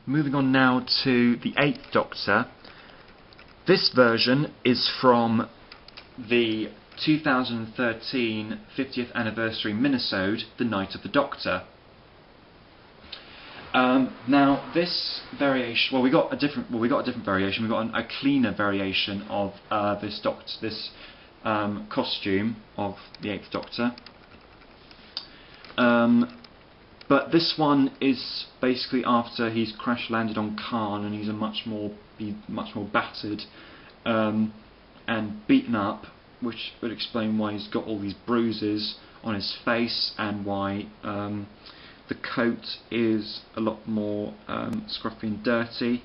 moving on now to the Eighth Doctor. This version is from the 2013 50th anniversary minisode, The Night of the Doctor. Now this variation, we got a different variation. We got a cleaner variation of this costume of the Eighth Doctor. But this one is basically after he's crash landed on Khan, and he's much more battered and beaten up, which would explain why he's got all these bruises on his face and why the coat is a lot more scruffy and dirty.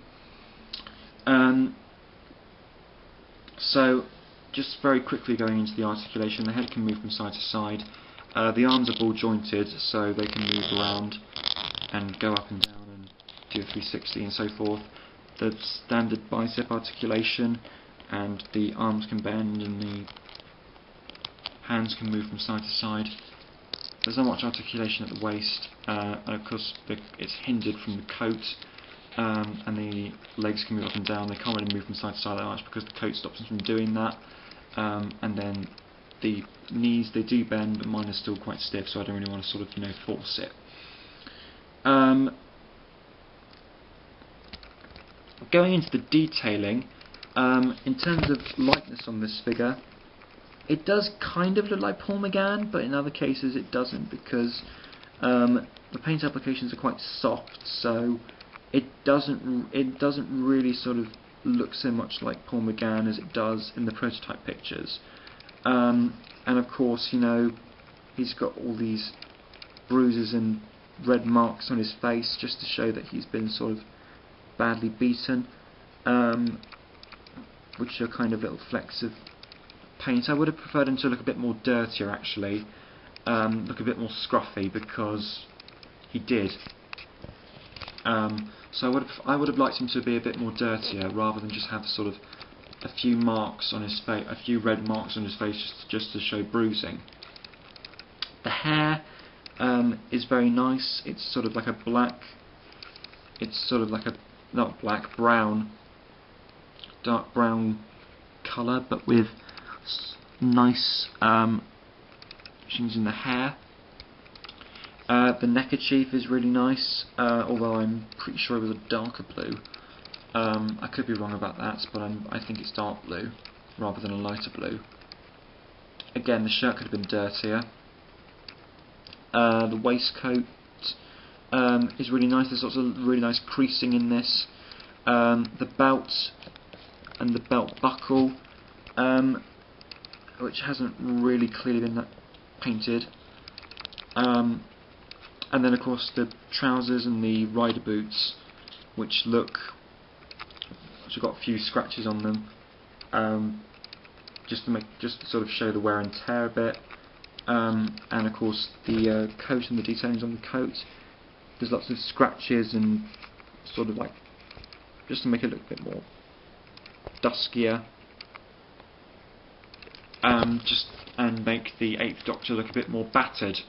So just very quickly going into the articulation, the head can move from side to side. The arms are ball jointed, so they can move around and go up and down and do a 360 and so forth. The standard bicep articulation, and the arms can bend and the hands can move from side to side. There's not much articulation at the waist, and of course it's hindered from the coat, and the legs can move up and down. They can't really move from side to side that much because the coat stops them from doing that. And then the knees, they do bend, but mine are still quite stiff, so I don't really want to sort of, force it. Going into the detailing, in terms of lightness on this figure, it does kind of look like Paul McGann, but in other cases it doesn't, because the paint applications are quite soft, so it doesn't really sort of look so much like Paul McGann as it does in the prototype pictures. And of course, he's got all these bruises and red marks on his face just to show that he's been sort of badly beaten, which are kind of little flecks of paint. I would have preferred him to look a bit more dirtier, actually, look a bit more scruffy, because he did. So I would have liked him to be a bit more dirtier, rather than just have sort of a few marks on his face, a few red marks on his face, just to show bruising. The hair is very nice. It's sort of like a brown, dark brown colour, but with nice things in the hair. The neckerchief is really nice, although I'm pretty sure it was a darker blue. I could be wrong about that, but I think it's dark blue rather than a lighter blue. Again, the shirt could have been dirtier. The waistcoat is really nice. There's lots of really nice creasing in this. The belt and the belt buckle, which hasn't really clearly been painted. And then of course the trousers and the rider boots, which have got a few scratches on them, just to sort of show the wear and tear a bit. And of course the coat and the detailings on the coat, there's lots of scratches and sort of just to make it look a bit more duskier, and make the Eighth Doctor look a bit more battered,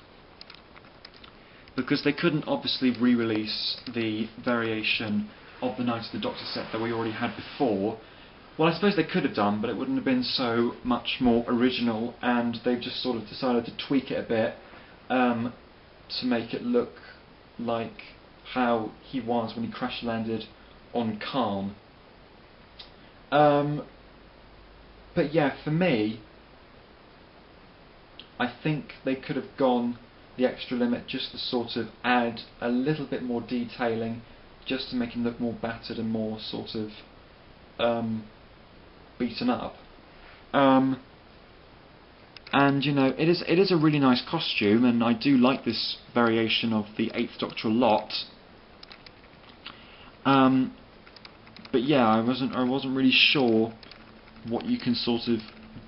because they couldn't obviously re-release the variation of the Night of the Doctor set that we already had before. Well, I suppose they could have done, but it wouldn't have been so much more original, and they've just sort of decided to tweak it a bit to make it look like how he was when he crash landed on Khan. But yeah, for me, I think they could have gone the extra limit just to sort of add a little bit more detailing, just to make him look more battered and more sort of beaten up. And it is a really nice costume, and I do like this variation of the Eighth Doctor a lot. But yeah, I wasn't really sure what you can sort of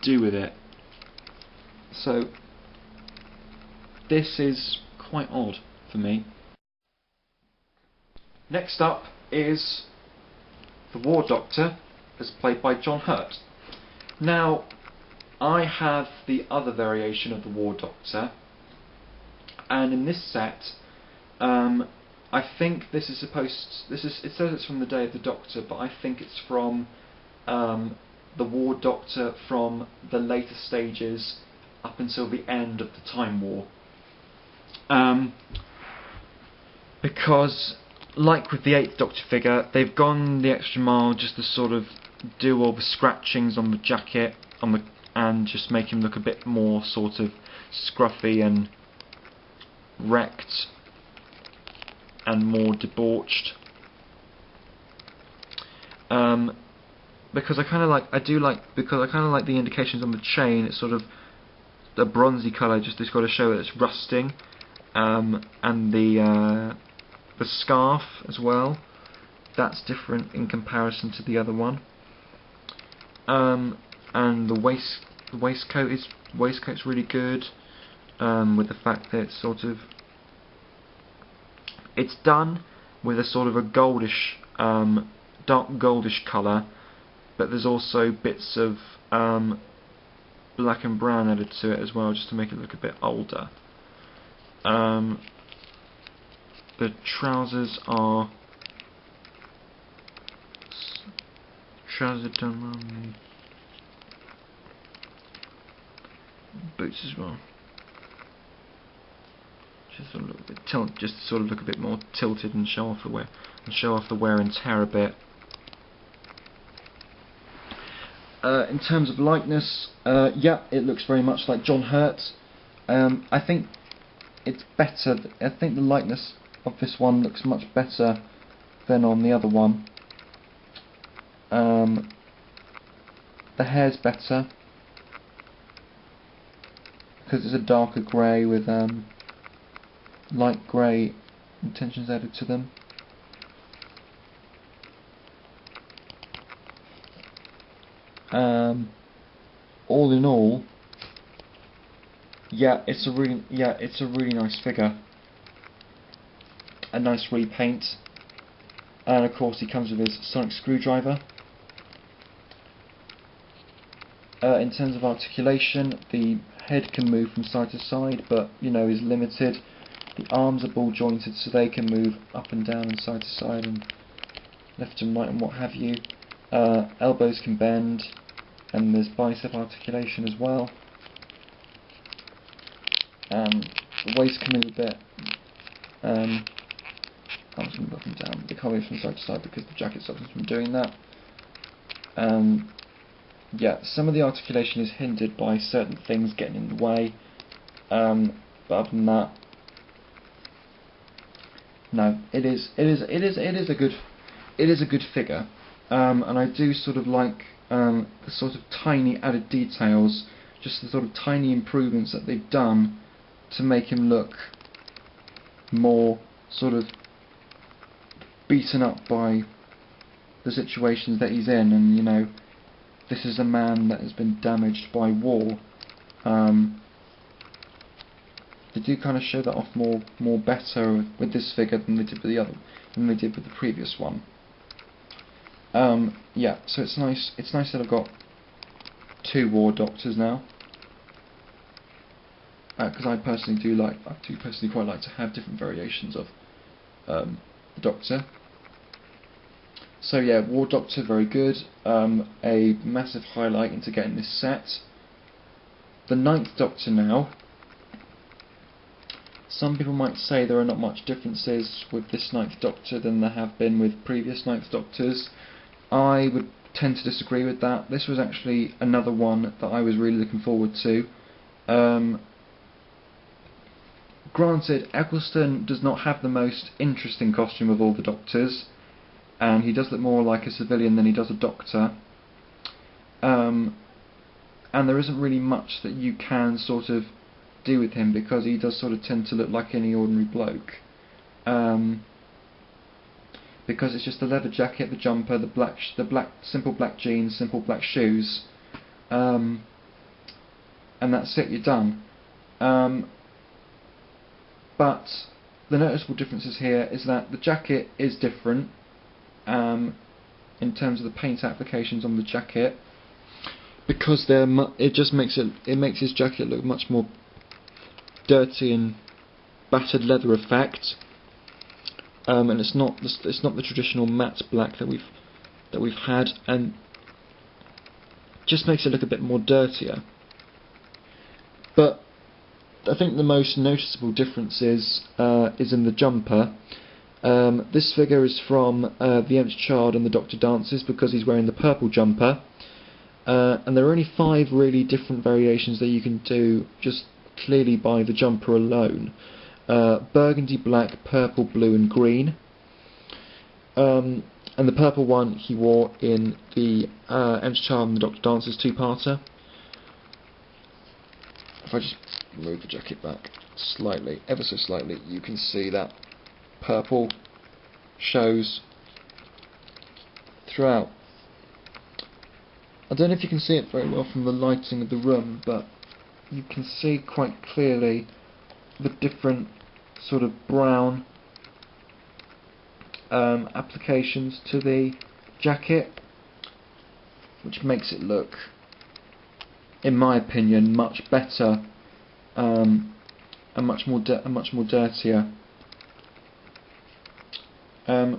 do with it. So this is quite odd for me. Next up is the War Doctor, as played by John Hurt. Now, I have the other variation of the War Doctor, and in this set, I I think this is supposed. It says it's from the Day of the Doctor, but I think it's from the War Doctor from the later stages up until the end of the Time War. Because, like with the 8th Doctor figure, they've gone the extra mile just to sort of do all the scratchings on the jacket and just make him look a bit more sort of scruffy and wrecked and more debauched. Because I kind of like the indications on the chain. It's sort of a bronzy colour, just it's got to show that it's rusting, and the scarf as well. That's different in comparison to the other one. And the waistcoat's really good, with the fact that it's done with a sort of a goldish, dark goldish colour, but there's also bits of black and brown added to it as well, just to make it look a bit older. The trousers are done on the boots as well. Just sort of look a bit just sort of look a bit more tilted and show off the wear and tear a bit. In terms of likeness, yeah, it looks very much like John Hurt. I think it's better. I think the likeness of this one looks much better than on the other one. The hair's better because it's a darker grey with light grey intentions added to them. All in all, yeah, it's a really nice figure. A nice repaint, and of course he comes with his sonic screwdriver. In terms of articulation, the head can move from side to side, but is limited. The arms are ball jointed, so they can move up and down and side to side and left and right and what have you. Elbows can bend, and there's bicep articulation as well. The waist can move a bit. Arms can move up and down. They can't move from side to side because the jacket stops them from doing that. Yeah, some of the articulation is hindered by certain things getting in the way. But other than that, no, it is a good figure. And I do sort of like the sort of tiny added details, just the sort of tiny improvements that they've done to make him look more sort of beaten up by the situations that he's in, and this is a man that has been damaged by war. They do kind of show that off more better with this figure than they did with the previous one. Yeah, so it's nice. It's nice that I've got 2 War Doctors now, because I personally quite like to have different variations of the Doctor. So yeah, War Doctor, very good. A massive highlight into getting this set. The 9th Doctor now. Some people might say there are not much differences with this 9th Doctor than there have been with previous 9th Doctors. I would tend to disagree with that. This was actually another one that I was really looking forward to. Granted, Eccleston does not have the most interesting costume of all the Doctors, and he does look more like a civilian than he does a Doctor. And there isn't really much that you can sort of do with him, because he does sort of tend to look like any ordinary bloke. Because it's just the leather jacket, the jumper, the simple black jeans, simple black shoes, and that's it. You're done. But the noticeable differences here is that the jacket is different in terms of the paint applications on the jacket, because it makes his jacket look much more dirty and battered leather effect. and it's not the traditional matte black that we've had, and just makes it look a bit more dirtier. But I think the most noticeable difference is in the jumper. This figure is from The Nth Child and the Doctor Dances, because he's wearing the purple jumper, and there are only 5 really different variations that you can do just clearly by the jumper alone. Burgundy, black, purple, blue and green. And the purple one he wore in the Nth Child and the Doctor Dances 2-parter. If I just move the jacket back slightly, ever so slightly, you can see that purple shows throughout. I don't know if you can see it very well from the lighting of the room, but you can see quite clearly the different sort of brown applications to the jacket, which makes it look, in my opinion, much better and much more dirtier,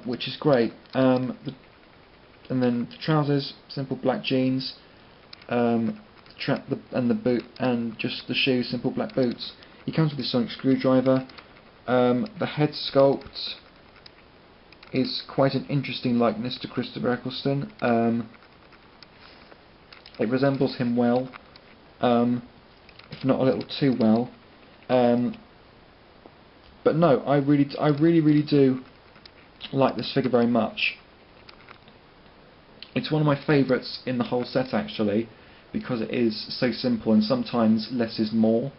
which is great. And then the trousers, simple black jeans, and the boot, and just the shoes, simple black boots. He comes with his sonic screwdriver. The head sculpt is quite an interesting likeness to Christopher Eccleston. It resembles him well, if not a little too well. But no, I really do like this figure very much. It's one of my favourites in the whole set, actually, because it is so simple, and sometimes less is more,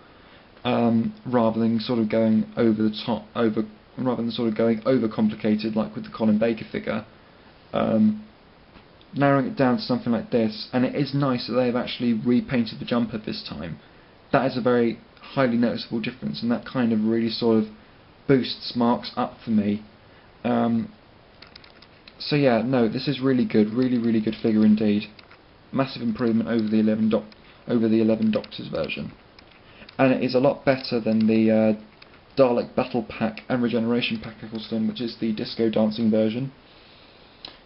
rather than sort of going over the top, rather than sort of going over complicated like with the Colin Baker figure. Narrowing it down to something like this, and it is nice that they have actually repainted the jumper this time. That is a very highly noticeable difference, and that kind of really sort of boosts marks up for me. So yeah, no, this is really good, really good figure indeed. Massive improvement over the 11 Doctors version, and it is a lot better than the Dalek Battle Pack and Regeneration Pack Eccleston, which is the disco dancing version.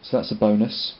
So that's a bonus.